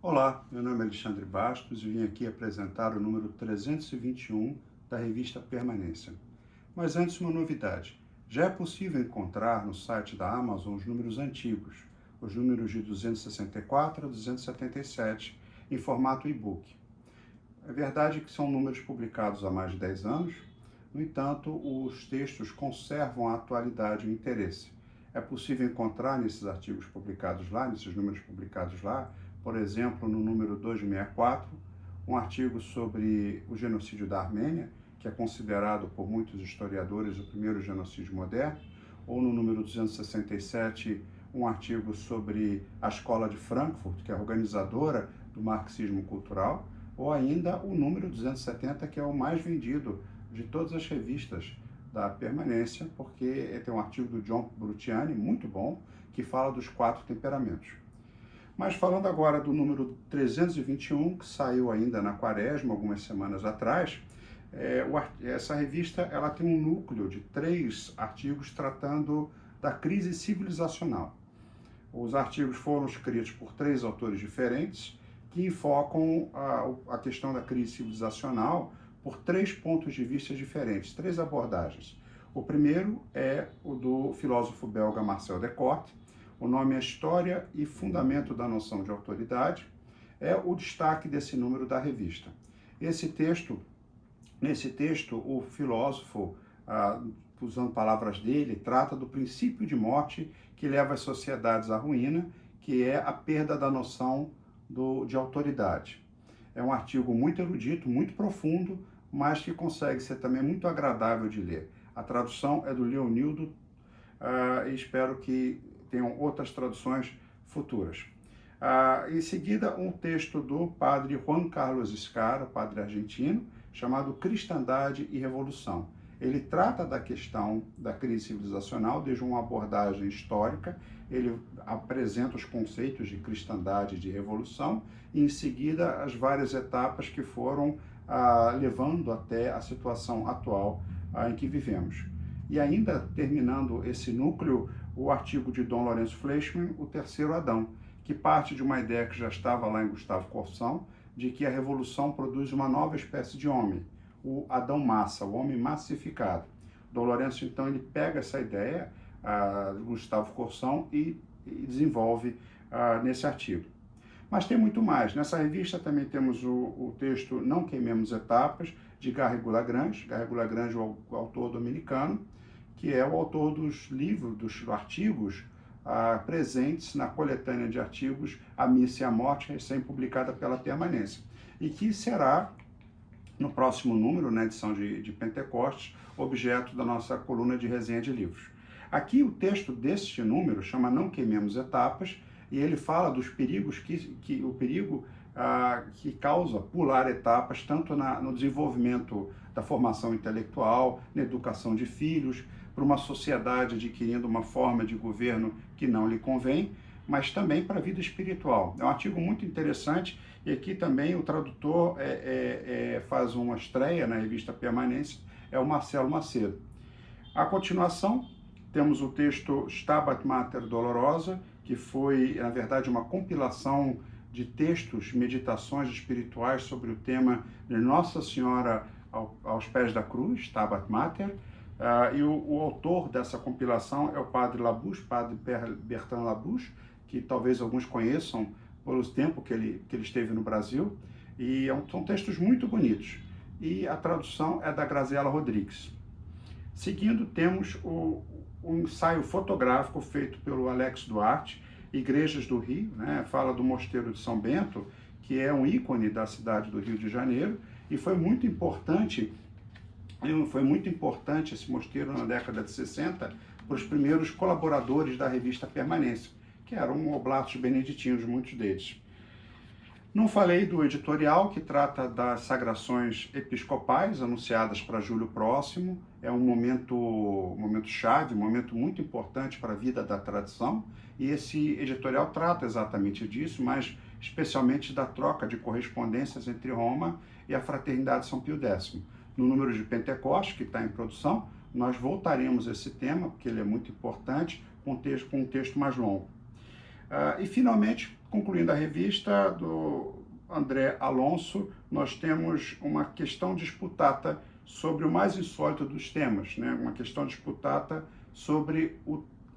Olá, meu nome é Alexandre Bastos e vim aqui apresentar o número 321 da revista Permanência. Mas antes, uma novidade. Já é possível encontrar no site da Amazon os números antigos, os números de 264 a 277, em formato e-book. É verdade que são números publicados há mais de 10 anos, no entanto, os textos conservam a atualidade e o interesse. É possível encontrar nesses artigos publicados lá, nesses números publicados lá, por exemplo, no número 264, um artigo sobre o genocídio da Armênia, que é considerado por muitos historiadores o primeiro genocídio moderno, ou no número 267, um artigo sobre a Escola de Frankfurt, que é organizadora do marxismo cultural, ou ainda o número 270, que é o mais vendido de todas as revistas da Permanência, porque tem um artigo do John Brutiani, muito bom, que fala dos 4 temperamentos. Mas falando agora do número 321, que saiu ainda na Quaresma, algumas semanas atrás, essa revista ela tem um núcleo de 3 artigos tratando da crise civilizacional. Os artigos foram escritos por 3 autores diferentes, que enfocam a questão da crise civilizacional por 3 pontos de vista diferentes, 3 abordagens. O primeiro é o do filósofo belga Marcel Descartes. O nome é História e Fundamento da Noção de Autoridade. É o destaque desse número da revista. Nesse texto, o filósofo, usando palavras dele, trata do princípio de morte que leva as sociedades à ruína, que é a perda da noção de autoridade. É um artigo muito erudito, muito profundo, mas que consegue ser também muito agradável de ler. A tradução é do Leonildo e espero que tenham outras traduções futuras. Em seguida, um texto do padre Juan Carlos Escara, padre argentino, chamado Cristandade e Revolução. Ele trata da questão da crise civilizacional desde uma abordagem histórica, ele apresenta os conceitos de cristandade e de revolução, e em seguida as várias etapas que foram levando até a situação atual em que vivemos. E ainda terminando esse núcleo, o artigo de Dom Lourenço Fleischmann, O Terceiro Adão, que parte de uma ideia que já estava lá em Gustavo Corsão, de que a revolução produz uma nova espécie de homem, o Adão Massa, o homem massificado. Dom Lourenço, então, ele pega essa ideia de Gustavo Corsão e desenvolve nesse artigo. Mas tem muito mais. Nessa revista também temos o texto Não Queimemos Etapas, de Garrigou Lagrange. Garrigou Lagrange é o autor dominicano, que é o autor dos livros, dos artigos presentes na coletânea de artigos A Missa e a Morte, recém-publicada pela Permanência, e que será, no próximo número, na edição de Pentecostes, objeto da nossa coluna de resenha de livros. Aqui o texto deste número chama Não Queimemos Etapas, e ele fala dos perigos o perigo que causa pular etapas, tanto no desenvolvimento da formação intelectual, na educação de filhos, para uma sociedade adquirindo uma forma de governo que não lhe convém, mas também para a vida espiritual. É um artigo muito interessante, e aqui também o tradutor faz uma estreia na revista Permanência, é o Marcelo Macedo. A continuação, temos o texto Stabat Mater Dolorosa, que foi, na verdade, uma compilação de textos, meditações espirituais sobre o tema de Nossa Senhora aos pés da cruz, Stabat Mater, e o autor dessa compilação é o padre Labouche, padre Bertrand Labouche, que talvez alguns conheçam pelo tempo que ele esteve no Brasil, e são textos muito bonitos. E a tradução é da Graziela Rodrigues. Seguindo, temos o ensaio fotográfico feito pelo Alex Duarte, Igrejas do Rio, né? Fala do Mosteiro de São Bento, que é um ícone da cidade do Rio de Janeiro, e foi muito importante esse mosteiro na década de 60 para os primeiros colaboradores da revista Permanência, que eram oblatos beneditinos, muitos deles. Não falei do editorial, que trata das sagrações episcopais anunciadas para julho próximo. É um momento chave, um momento muito importante para a vida da tradição. E esse editorial trata exatamente disso, mas especialmente da troca de correspondências entre Roma e a Fraternidade São Pio X. No número de Pentecostes, que está em produção, nós voltaremos a esse tema, porque ele é muito importante, com um texto mais longo. E, finalmente, concluindo a revista do André Alonso, nós temos uma questão disputata sobre o mais insólito dos temas, né? Uma questão disputata sobre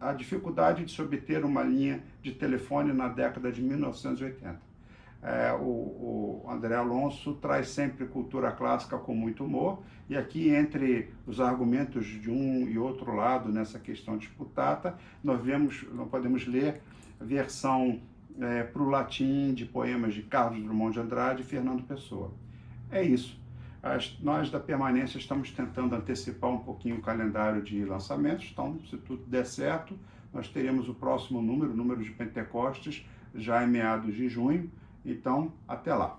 a dificuldade de se obter uma linha de telefone na década de 1980. O André Alonso traz sempre cultura clássica com muito humor, e aqui, entre os argumentos de um e outro lado nessa questão disputata, nós podemos ler a versão para o latim de poemas de Carlos Drummond de Andrade e Fernando Pessoa. É isso. Nós da Permanência estamos tentando antecipar um pouquinho o calendário de lançamentos, então, se tudo der certo, nós teremos o próximo número, o número de Pentecostes, já em meados de junho. Então, até lá.